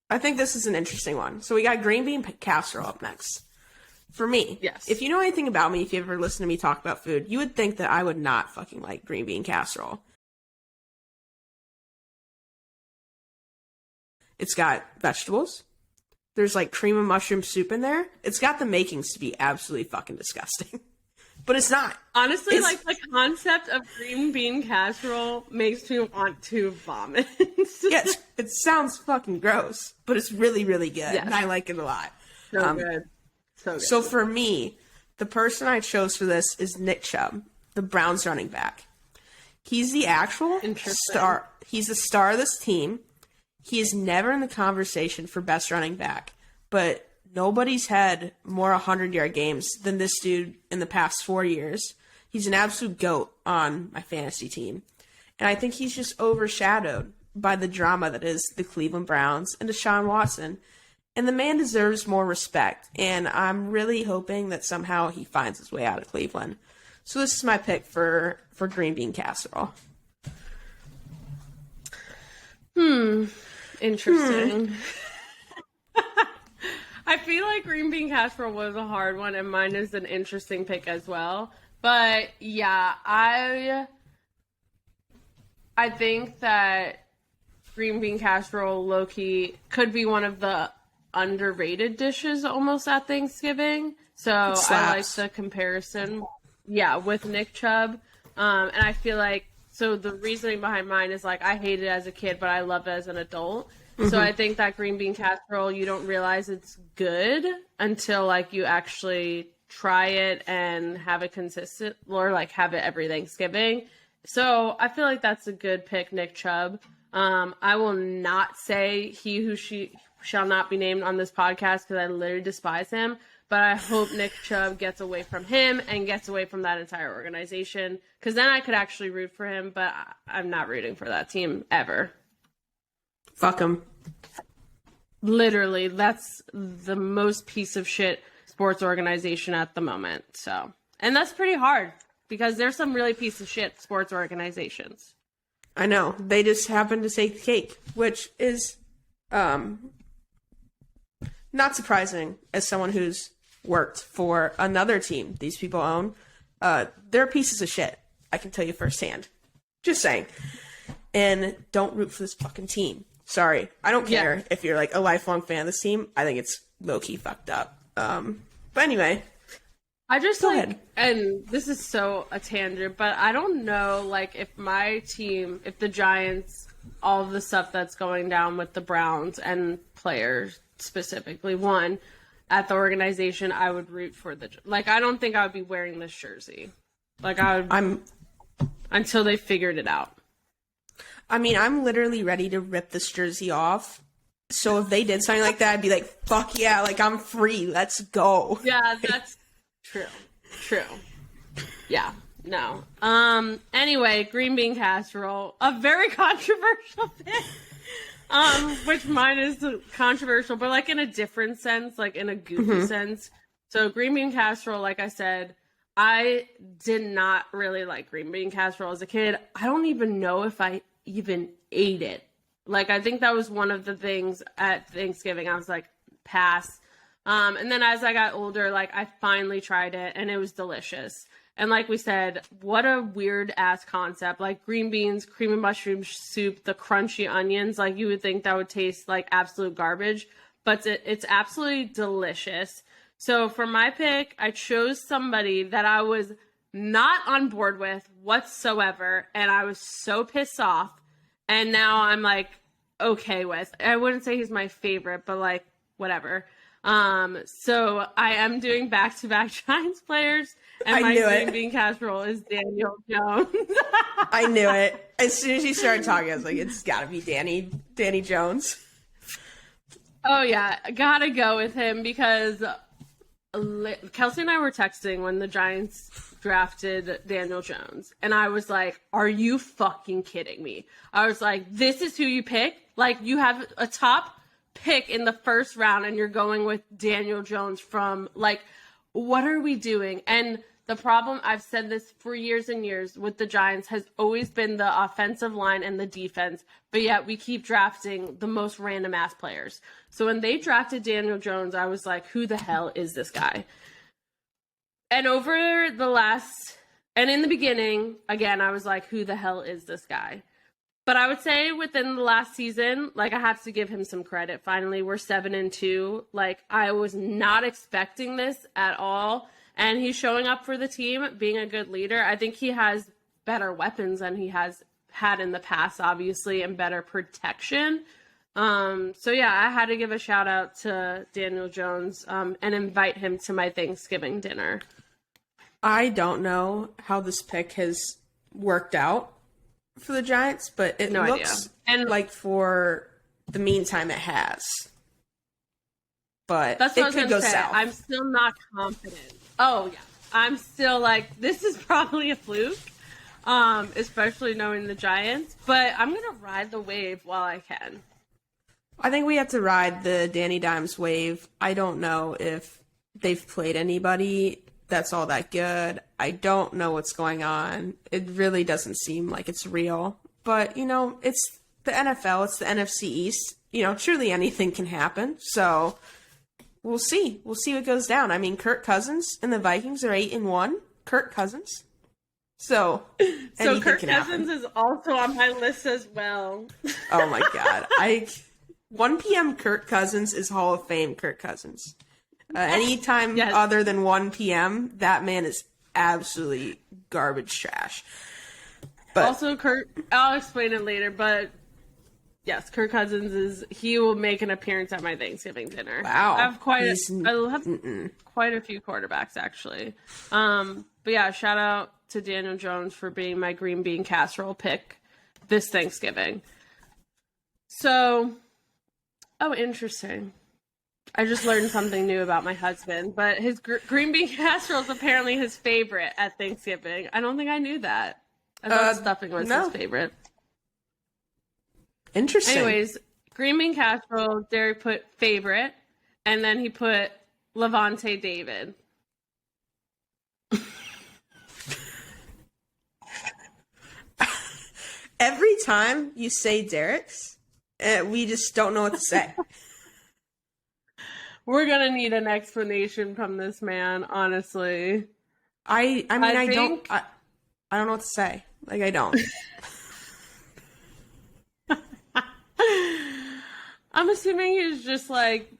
I think this is an interesting one. So we got green bean casserole up next. For me, yes. If you know anything about me, if you ever listen to me talk about food, you would think that I would not fucking like green bean casserole. It's got vegetables. There's like cream and mushroom soup in there. It's got the makings to be absolutely fucking disgusting. But it's not. Honestly, like the concept of green bean casserole makes me want to vomit. Yes, it sounds fucking gross, but it's really, really good. Yes. And I like it a lot. So good. So good. So for me, the person I chose for this is Nick Chubb, the Browns running back. He's the actual star. He's the star of this team. He is never in the conversation for best running back, but nobody's had more 100-yard games than this dude in the past 4 years. He's an absolute GOAT on my fantasy team. And I think he's just overshadowed by the drama that is the Cleveland Browns and Deshaun Watson. And the man deserves more respect. And I'm really hoping that somehow he finds his way out of Cleveland. So this is my pick for green bean casserole. Interesting. I feel like green bean casserole was a hard one, and mine is an interesting pick as well. But yeah, I think that green bean casserole, low-key, could be one of the underrated dishes almost at Thanksgiving. So I like the comparison, with Nick Chubb. And I feel like, so the reasoning behind mine is like, I hated it as a kid, but I love it as an adult. Mm-hmm. So I think that green bean casserole, you don't realize it's good until like you actually try it and have it consistent, or like have it every Thanksgiving. So I feel like that's a good pick, Nick Chubb. I will not say he who she shall not be named on this podcast because I literally despise him. But I hope Nick Chubb gets away from him and gets away from that entire organization, because then I could actually root for him, but I'm not rooting for that team ever. Fuck him. Literally, that's the most piece of shit sports organization at the moment. So, and that's pretty hard because there's some really piece of shit sports organizations. I know. They just happen to take the cake, which is not surprising as someone who's worked for another team these people own. They're pieces of shit. I can tell you firsthand. Just saying. And don't root for this fucking team. Sorry. I don't care if you're like a lifelong fan of this team. I think it's low-key fucked up. But anyway. I just go ahead. And this is so a tangent, but I don't know, like, if my team, if the Giants, all of the stuff that's going down with the Browns and players specifically won at the organization, I would root for I don't think I would be wearing this jersey. Until they figured it out. I mean, I'm literally ready to rip this jersey off. So if they did something like that, I'd be like, fuck yeah, like I'm free. Let's go. Yeah, that's true. Yeah, no. Anyway, green bean casserole, a very controversial pick. Which mine is controversial, but like in a different sense, like in a goofy sense. So green bean casserole, like I said, I did not really like green bean casserole as a kid. I don't even know if I even ate it. Like, I think that was one of the things at Thanksgiving. I was like, pass. And then as I got older, like, I finally tried it, and it was delicious. And like we said, what a weird-ass concept. Like, green beans, cream and mushroom soup, the crunchy onions. Like, you would think that would taste like absolute garbage. But it's absolutely delicious. So for my pick, I chose somebody that I was not on board with whatsoever. And I was so pissed off. And now I'm like, okay with. I wouldn't say he's my favorite, but like, whatever. So I am doing back-to-back Giants players. And my green bean casserole is Daniel Jones. I knew it. As soon as you started talking, I was like, it's gotta be Danny Jones. Oh yeah, gotta go with him because Kelsey and I were texting when the Giants drafted Daniel Jones, and I was like, are you fucking kidding me? I was like, this is who you pick? Like, you have a top pick in the first round and you're going with Daniel Jones from, like, what are we doing? And The problem, I've said this for years and years, with the Giants has always been the offensive line and the defense, but yet we keep drafting the most random ass players. So when they drafted Daniel Jones, I was like, who the hell is this guy? And over the last, and in the beginning, again, I was like, who the hell is this guy? But I would say within the last season, like, I have to give him some credit. Finally, we're 7-2. Like, I was not expecting this at all. And he's showing up for the team, being a good leader. I think he has better weapons than he has had in the past, obviously, and better protection. So, yeah, I had to give a shout out to Daniel Jones and invite him to my Thanksgiving dinner. I don't know how this pick has worked out for the Giants, but it looks like for the meantime it has. But that's it what I was could gonna go say. south. I'm still not confident. Oh yeah, I'm still like, this is probably a fluke, especially knowing the Giants. But I'm gonna ride the wave while I can. I think we have to ride the Danny Dimes wave. I don't know if they've played anybody that's all that good. I don't know what's going on. It really doesn't seem like it's real. But, you know, it's the NFL. It's the NFC East. You know, truly anything can happen. So we'll see. We'll see what goes down. I mean, Kirk Cousins and the Vikings are 8-1. Kirk Cousins. So Kirk Cousins is also on my list as well. Oh my God. 1 p.m. Kirk Cousins is Hall of Fame Kirk Cousins. Anytime other than 1 p.m., that man is absolutely garbage trash. But also, I'll explain it later, but yes, Kirk Cousins he will make an appearance at my Thanksgiving dinner. Wow. I have quite a few quarterbacks, actually. But yeah, shout out to Daniel Jones for being my green bean casserole pick this Thanksgiving. So, interesting. I just learned something new about my husband, but his green bean casserole is apparently his favorite at Thanksgiving. I don't think I knew that. I thought stuffing was his favorite. Interesting. Anyways, green bean casserole, Derek put favorite, and then he put Levante David. Every time you say Derek's, we just don't know what to say. We're gonna need an explanation from this man, honestly. I don't know what to say. Like, I don't. I'm assuming he's just like,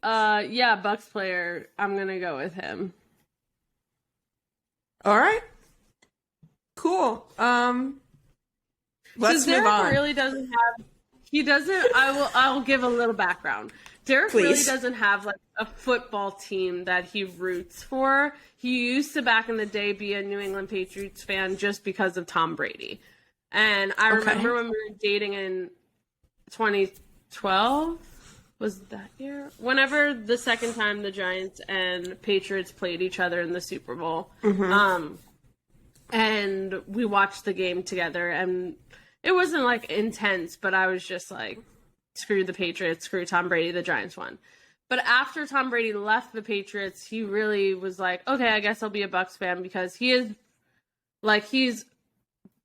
Bucks player. I'm gonna go with him. All right. Cool. Let's move on. Really doesn't have. He doesn't. I'll give a little background. Derek really doesn't have like a football team that he roots for. He used to back in the day be a New England Patriots fan just because of Tom Brady. And I remember when we were dating in 2012, was that year? Whenever the second time the Giants and Patriots played each other in the Super Bowl. Mm-hmm. And we watched the game together, and it wasn't like intense, but I was just like, screw the Patriots, screw Tom Brady, the Giants won. But after Tom Brady left the Patriots, he really was like, okay, I guess I'll be a Bucks fan, because he's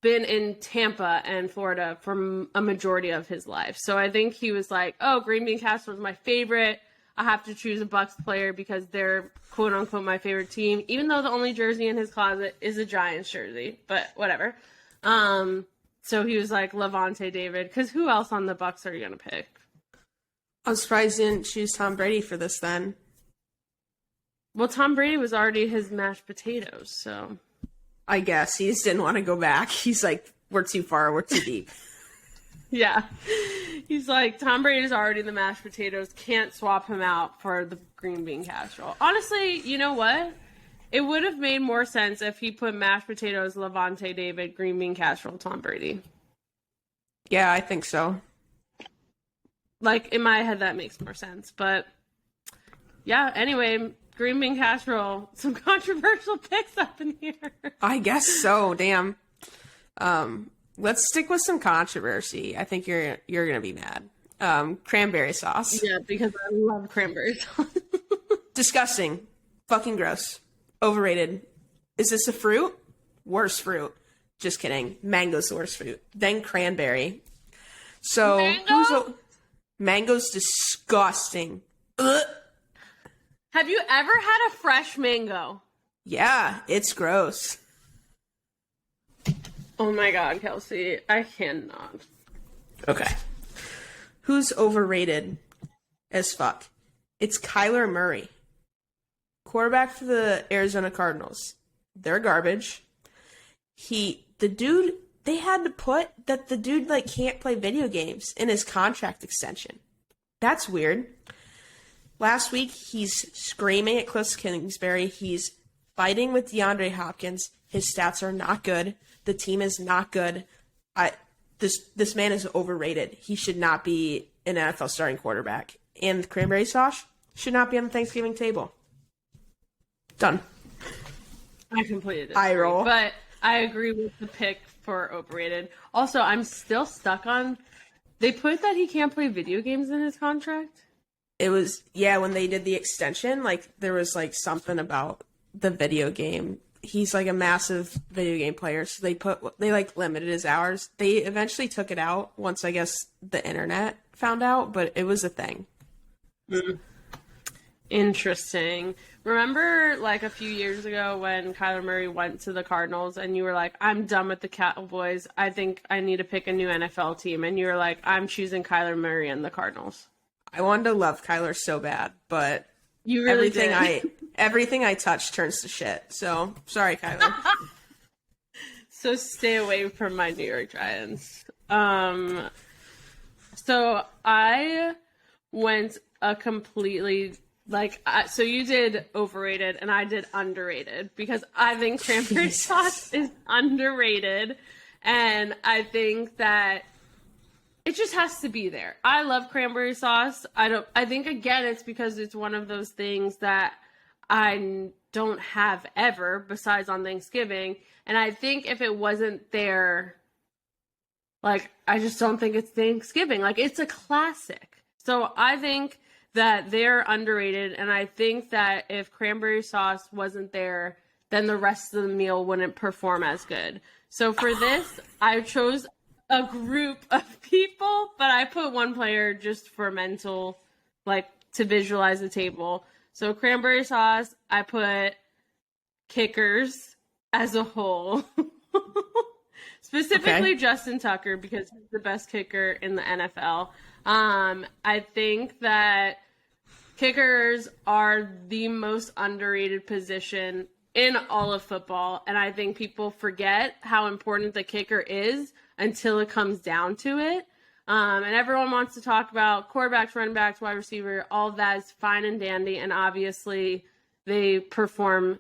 been in Tampa and Florida for a majority of his life. So I think he was like, oh, Green Bean Casserole is my favorite. I have to choose a Bucks player because they're quote unquote my favorite team, even though the only jersey in his closet is a Giants jersey, but whatever. So he was like Levante David, because who else on the Bucks are you gonna pick? I'm surprised you didn't choose Tom Brady for this then. Well, Tom Brady was already his mashed potatoes, so I guess he just didn't want to go back. He's like, we're too far, we're too deep. Yeah. He's like, Tom Brady's already the mashed potatoes, can't swap him out for the green bean casserole. Honestly, you know what? It would have made more sense if he put mashed potatoes, Levante David, green bean casserole, Tom Brady. Yeah, I think so. Like, in my head, that makes more sense. But, yeah, anyway, green bean casserole, some controversial picks up in here. I guess so, damn. Let's stick with some controversy. I think you're going to be mad. Cranberry sauce. Yeah, because I love cranberry sauce. Disgusting. Fucking gross. Overrated. Is this a fruit? Worst fruit. Just kidding. Mango's the worst fruit. Then cranberry. So mango's disgusting. Ugh. Have you ever had a fresh mango? Yeah, it's gross. Oh my god, Kelsey. I cannot. Okay. Who's overrated as fuck? It's Kyler Murray. Quarterback for the Arizona Cardinals. They're garbage. They had to put that the dude like can't play video games in his contract extension. That's weird. Last week, he's screaming at Cliff Kingsbury. He's fighting with DeAndre Hopkins. His stats are not good. The team is not good. This man is overrated. He should not be an NFL starting quarterback. And cranberry sauce should not be on the Thanksgiving table. Done. I completely disagree. Eye roll. But I agree with the pick for overrated. Also, I'm still stuck on... They put that he can't play video games in his contract? It was, when they did the extension, like, there was, like, something about the video game. He's, like, a massive video game player, so they limited his hours. They eventually took it out once, I guess, the internet found out, but it was a thing. Interesting. Remember, like, a few years ago when Kyler Murray went to the Cardinals and you were like, I'm done with the Cowboys. I think I need to pick a new NFL team. And you were like, I'm choosing Kyler Murray and the Cardinals. I wanted to love Kyler so bad, but you really everything I touch turns to shit. So, sorry, Kyler. So stay away from my New York Giants. So I went a completely... so you did overrated and I did underrated because I think cranberry sauce is underrated, and I think that it just has to be there. I love cranberry sauce. I think again it's because it's one of those things that I don't have ever besides on Thanksgiving, and I think if it wasn't there, like, I just don't think it's Thanksgiving. Like, it's a classic. So I think that they're underrated, and I think that if cranberry sauce wasn't there, then the rest of the meal wouldn't perform as good. So for this, I chose a group of people, but I put one player just for mental, like, to visualize the table. So cranberry sauce, I put kickers as a whole. Specifically Justin Tucker, because he's the best kicker in the NFL. I think that kickers are the most underrated position in all of football, and I think people forget how important the kicker is until it comes down to it. And everyone wants to talk about quarterbacks, running backs, wide receiver, all of that is fine and dandy, and obviously they perform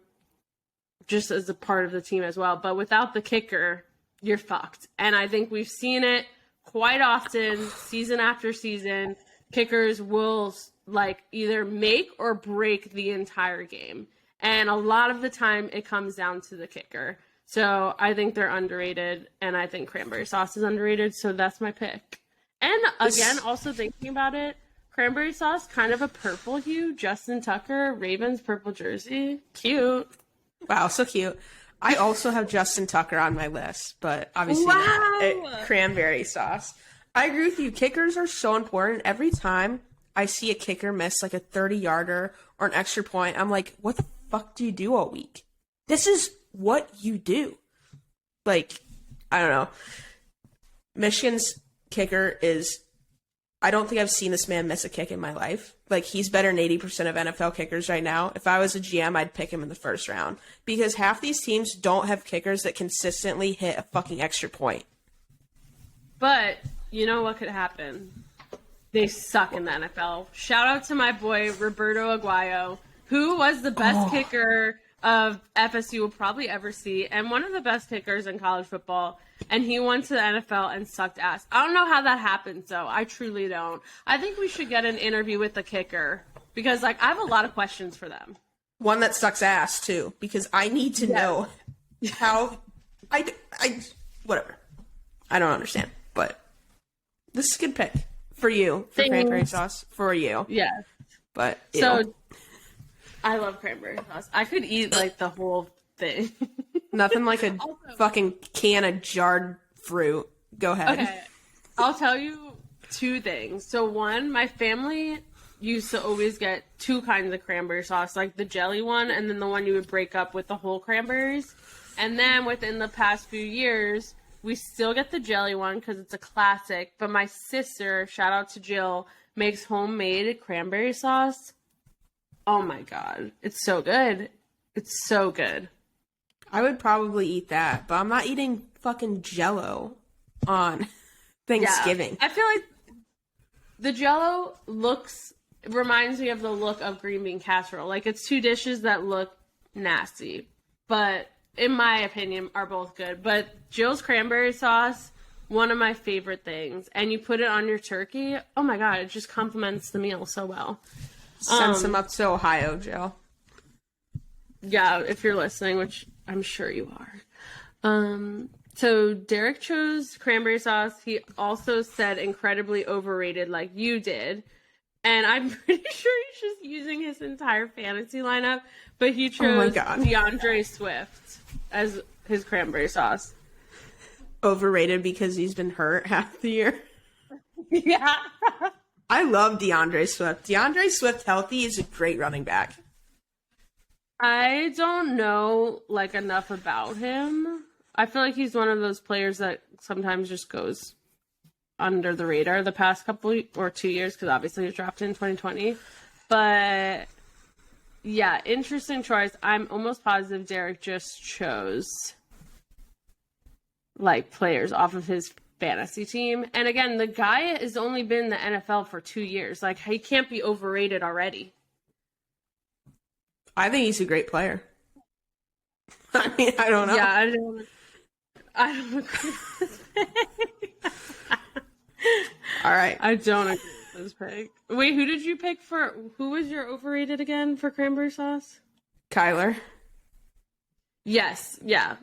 just as a part of the team as well. But without the kicker, you're fucked. And I think we've seen it quite often, season after season. Kickers will like either make or break the entire game. And a lot of the time it comes down to the kicker. So I think they're underrated, and I think cranberry sauce is underrated, so that's my pick. And again, also thinking about it, cranberry sauce, kind of a purple hue. Justin Tucker, Ravens purple jersey. Cute. Wow, so cute. I also have Justin Tucker on my list, but obviously not cranberry sauce. I agree with you. Kickers are so important. Every time I see a kicker miss like a 30-yarder or an extra point, I'm like, what the fuck do you do all week? This is what you do. Like, I don't know. Michigan's kicker is, I don't think I've seen this man miss a kick in my life. Like, he's better than 80% of NFL kickers right now. If I was a GM, I'd pick him in the first round. Because half these teams don't have kickers that consistently hit a fucking extra point. But you know what could happen? They suck in the NFL. Shout out to my boy, Roberto Aguayo, who was the best kicker of FSU will probably ever see, and one of the best kickers in college football. And he went to the NFL and sucked ass. I don't know how that happens, though. I truly don't. I think we should get an interview with the kicker because, like, I have a lot of questions for them. One that sucks ass, too, because I need to know how... Whatever. I don't understand, but this is a good pick for you, for cranberry sauce, for you. Yes. But, so, I love cranberry sauce. I could eat, like, the whole thing. Nothing like a fucking can of jarred fruit. Go ahead. Okay, I'll tell you 2 things. So one, my family used to always get 2 kinds of cranberry sauce, like the jelly one and then the one you would break up with the whole cranberries. And then within the past few years, we still get the jelly one because it's a classic. But my sister, shout out to Jill, makes homemade cranberry sauce. Oh my God. It's so good. It's so good. I would probably eat that, but I'm not eating fucking Jell-O on Thanksgiving. Yeah. I feel like the Jell-O reminds me of the look of green bean casserole. Like, it's 2 dishes that look nasty, but in my opinion are both good. But Jill's cranberry sauce, one of my favorite things. And you put it on your turkey. Oh my God, it just complements the meal so well. Send some up to Ohio, Jill. Yeah, if you're listening, which I'm sure you are. So Derek chose cranberry sauce. He also said incredibly overrated like you did. And I'm pretty sure he's just using his entire fantasy lineup. But he chose DeAndre Swift as his cranberry sauce. Overrated because he's been hurt half the year. Yeah. I love DeAndre Swift. DeAndre Swift healthy is a great running back. I don't know enough about him. I feel like he's one of those players that sometimes just goes under the radar the past couple or 2 years because obviously he was drafted in 2020. But yeah, interesting choice. I'm almost positive Derek just chose players off of his fantasy team. And again, the guy has only been in the NFL for 2 years. He can't be overrated already. I think he's a great player. I mean, I don't know. Yeah, I don't agree with this pick. All right. I don't agree with this pick. Wait, who did you pick who was your overrated again for cranberry sauce? Kyler. Yes, yeah.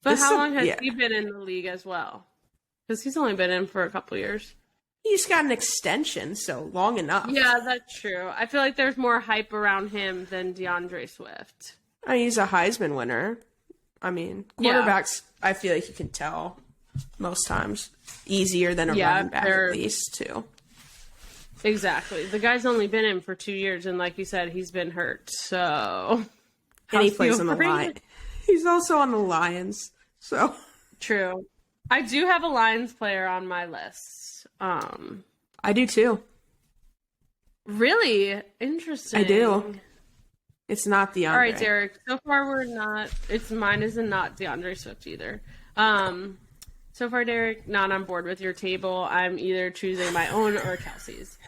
But how long has he been in the league as well? Because he's only been in for a couple years. He's got an extension, so long enough. Yeah, that's true. I feel like there's more hype around him than DeAndre Swift. I mean, he's a Heisman winner. I mean, quarterbacks, I feel like you can tell most times. Easier than a running back, at least, too. Exactly. The guy's only been in for 2 years, and like you said, he's been hurt, so... And he plays on the Lions. He's also on the Lions, so... True. I do have a Lions player on my list. I do too. Really? Interesting. I do. It's not DeAndre. All right, Derek. So far we're not, mine is not DeAndre Swift either. So far, Derek, not on board with your table. I'm either choosing my own or Kelsey's.